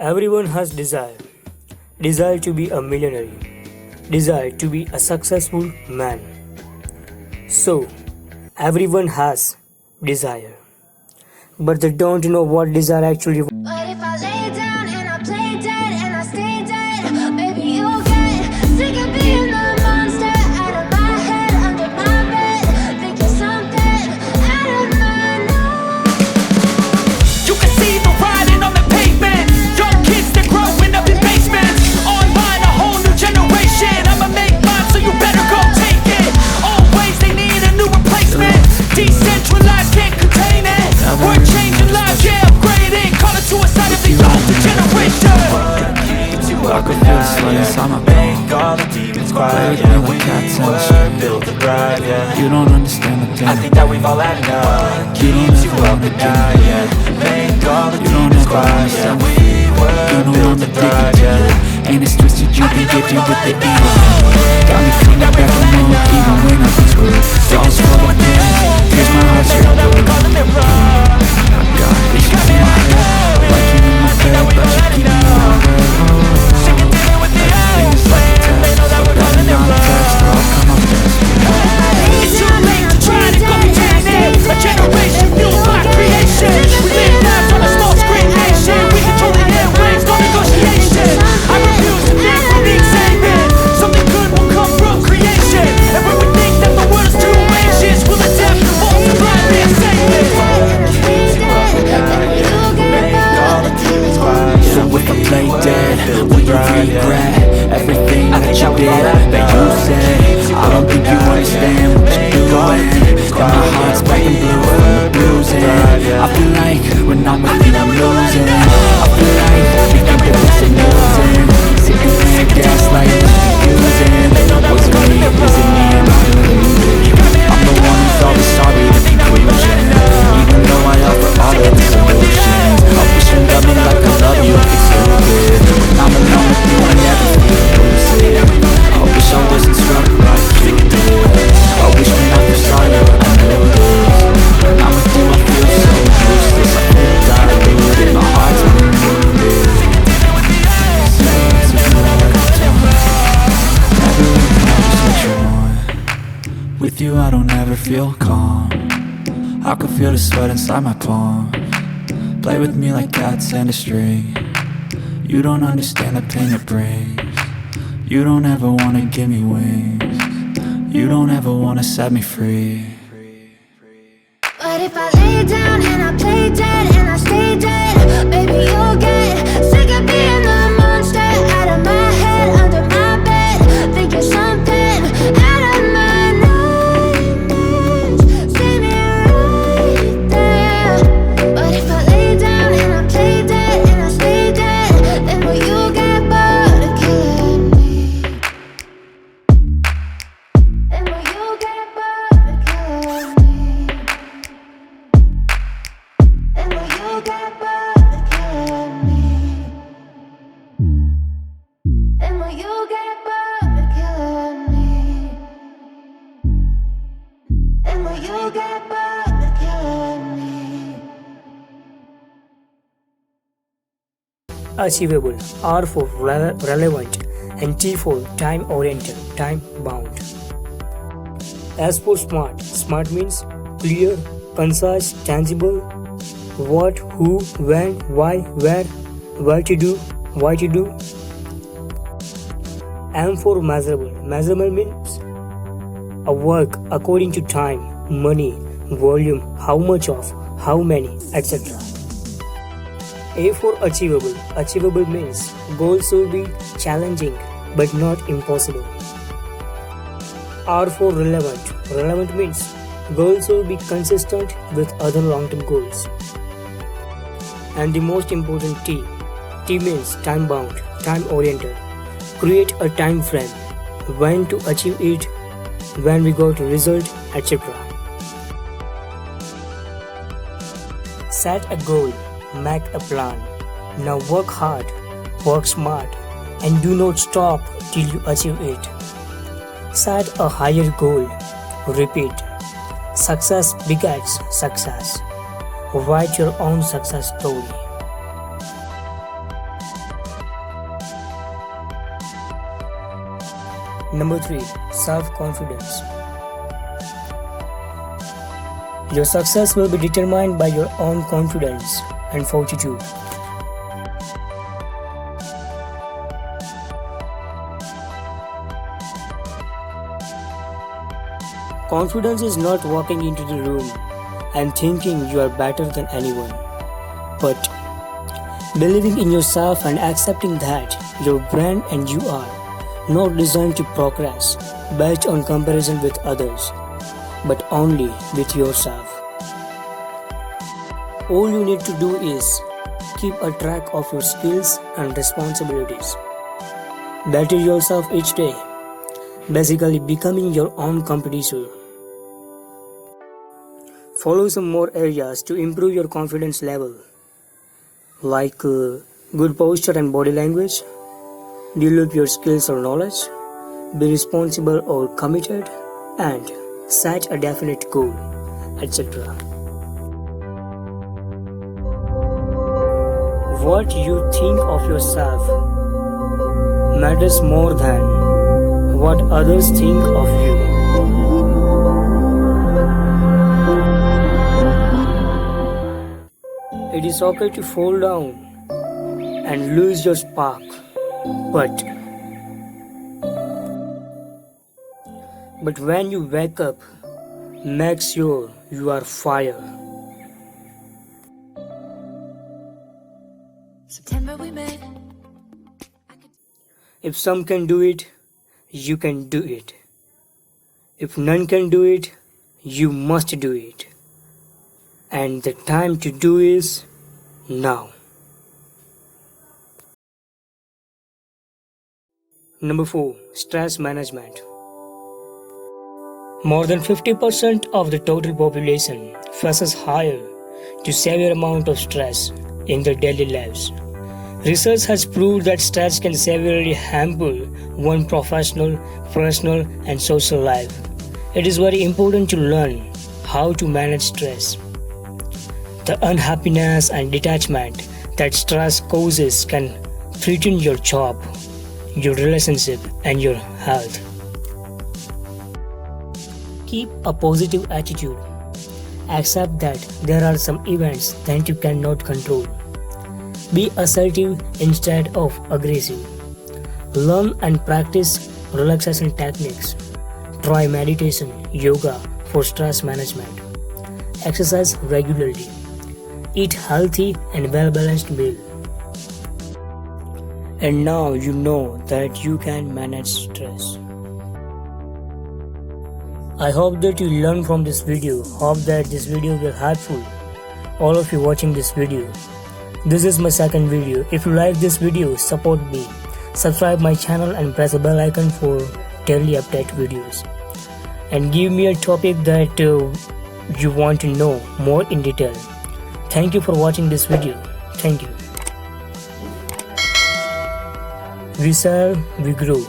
Everyone has desire. Desire to be a millionaire. Desire to be a successful man. So, everyone has desire. But they don't know what desire actually. But if I lay down and I play dead and I stay dead, maybe you'll get sick of being the monster out of my head, under my bed, thinking something out of my nose. You can see the writing on the pavement. Young kids, they're growing up in basements. Online, a whole new generation. I'ma make mine, so you better go take it. Always, they need a new replacement. Decentralized, can't contain it. We're changing lives, yeah, upgrading. Call it suicide of the older generation. I could feel the sweat inside my Make all the demons quiet, yeah, we were built to thrive, yeah. You don't understand the pain. I think that we've all had enough. Keeps you up at night, yeah. Make all the demons quiet, yeah. We were built to thrive, yeah. And it's twisted, you've been gifted with the evil. Got me coming back for more, even when I've been screwed. Dolls full of pain, here's my heart straight blue. I got visions in my head, like you in my bed, but you keep me on red. Everything is like a test, so better not test, or I'll come up best. It's too late to try to go behind it. A generation fueled by creation. We live lives on a small screen nation. We control the airwaves, no negotiation. I refuse to think from the excitement. Something good will come from creation. And when we think that the world is too anxious, we'll adapt and multiply the excitement. So if I play dead, will you regret everything that you did, that you said? I don't think you understand what you're doing. Got my heart's black and blue from the bruising. I feel like when I'm with you I'm losing. I feel like we think that it's amusing. Sitting there gaslighting, confusing. Was it me, is it me, am I deluded? I'm the one who's always sorry, the conclusion. Even though I offer all of the solutions, I wish you loved me like I love you, it's stupid. When I'm alone with you I never feel lucid. I wish I wasn't struck like you did. I wish when I first saw you I knew this. When I'm with you I feel so useless. I feel diluted, my heart's been wounded. With you I don't ever feel calm. I can feel the sweat inside my palm. Play with me like cats and a string. You don't understand the pain it brings. You don't ever wanna give me wings. You don't ever wanna set me free. But if I lay down and I play dead and I stay dead, maybe you'll get sick of being the monster out of my head, under my bed, thinking something out of my nightmares. See me right there. But if I lay down and I play dead and I stay dead, then will you get bored of killing me? Then will you get bored of killing me? And will you get bored of killing me? And will you get bored of killing me? And will you get bored of killing me? Achievable. R for relevant and T for time oriented, time bound. S for smart. Smart means clear, concise, tangible. What, who, when, why, where to do, why to do. M for measurable. Measurable means a work according to time, money, volume, how much of, how many, etc. A for achievable. Achievable means goals will be challenging but not impossible. R for relevant. Relevant means goals will be consistent with other long-term goals. And the most important T. T means time bound, time oriented. Create a time frame, when to achieve it, when we got result, etc. Set a goal, make a plan. Now work hard, work smart, and do not stop till you achieve it. Set a higher goal. Repeat. Success begets success. Write your own success story. Number 3. Self-confidence. Your success will be determined by your own confidence and fortitude. Confidence is not walking into the room and thinking you are better than anyone, but believing in yourself and accepting that your brand and you are not designed to progress based on comparison with others, but only with yourself. All you need to do is keep a track of your skills and responsibilities. Better yourself each day, basically becoming your own competitor. Follow some more areas to improve your confidence level, like good posture and body language, develop your skills or knowledge, be responsible or committed, and set a definite goal, etc. What you think of yourself matters more than what others think of you. It is okay to fall down and lose your spark, but when you wake up, make sure you are fire. September we met. If some can do it, you can do it. If none can do it, you must do it. And the time to do is now. Number 4. Stress management. More than 50% of the total population faces higher to severe amount of stress in their daily lives. Research has proved that stress can severely hamper one's professional, personal, and social life. It is very important to learn how to manage stress. The unhappiness and detachment that stress causes can threaten your job, your relationship, and your health. Keep a positive attitude. Accept that there are some events that you cannot control. Be assertive instead of aggressive. Learn and practice relaxation techniques. Try meditation, yoga for stress management. Exercise regularly. Eat healthy and well-balanced meal. And now you know that you can manage stress. I hope that you learn from this video. Hope that this video will helpful all of you watching this video. This is my second video. If you like this video, support me. Subscribe my channel and press the bell icon for daily update videos. And give me a topic that you want to know more in detail. Thank you for watching this video. Thank you. We serve, we grow.